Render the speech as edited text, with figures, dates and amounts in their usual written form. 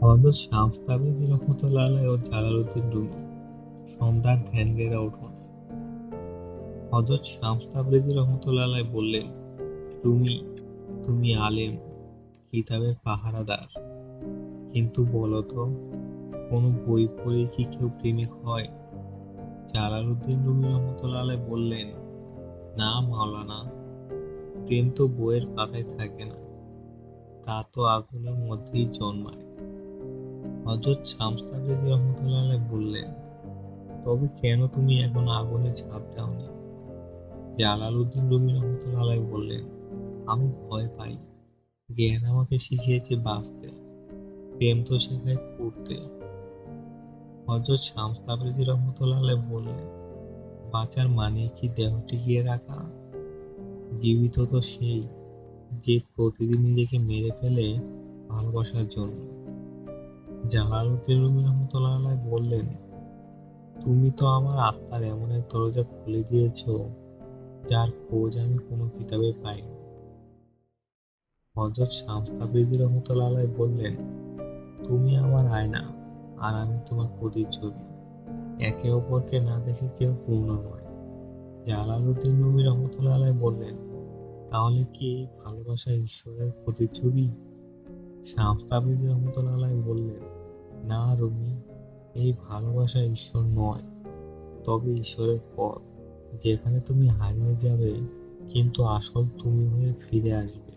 হযরত শামস তাবরিজী রহমতুল্লাহ আলাইহি ও Jalaluddin Rumi সন্ধ্যার ধ্যান গেড়ে উঠোনে। হযরত শামস তাবরিজী রহমতুল্লাহ আলাইহি বললেন, রুমি, তুমি আলেম, কিতাবের পাহারাদার, কিন্তু বলো তো, কোনো বই পড়ে কি কেউ প্রেমিক হয়? জালালউদ্দিন রুমি রহমতুল্লাহ আলাইহি বললেন, না মাওলানা, প্রেম তো বইয়ের পাতায় থাকে না, তা তো আগুনের মধ্যেই জন্মায়। হযরত শামস তাবরিজী রহমতুল্লাহ আলাইহি বললেন, তবে কেন তুমি এখনো আগুনে ঝাঁপ দাওনি? জালালউদ্দিন রুমি রহমতুল্লাহ আলাইহি বললেন, আমি ভয় পাই। জ্ঞান আমাকে শিখিয়েছে বাঁচতে, প্রেম তো শেখায় করতে। হযরত শামস তাবরিজী রহমতুল্লাহ আলাইহি বললেন, বাঁচার মানে কি দেহ টিকিয়ে রাখা? জীবিত তো সেই, যে প্রতিদিন নিজেকে মেরে ফেলে ভালোবাসার জন্য। জালালউদ্দিন রুমি রহমতুল্লাহ আলাইহি বললেন, তুমি তো আমার আত্মার এমন এক দরজা খুলে দিয়েছো, যার খোঁজ আমি কোনো কিতাবে পাইনি। হযরত শামস তাবরিজী রহমতুল্লাহ আলাইহি বললেন, তুমি আমার আয়না, আর আমি তোমার প্রতিচ্ছবি। একে অপরকে না দেখে কেউ পূর্ণ নয়। জালালউদ্দিন রুমি রহমতুল্লাহ আলাইহি বললেন, তাহলে কি এই ভালোবাসা ঈশ্বরের প্রতিচ্ছবি? শামস তাবরিজী রহমতুল্লাহ আলাইহি বললেন, না রুমি, এই ভালোবাসা ঈশ্বর নয়, তবে ঈশ্বরের পথ, যেখানে তুমি হারিয়ে যাবে কিন্তু আসল তুমি হয়ে ফিরে আসবে।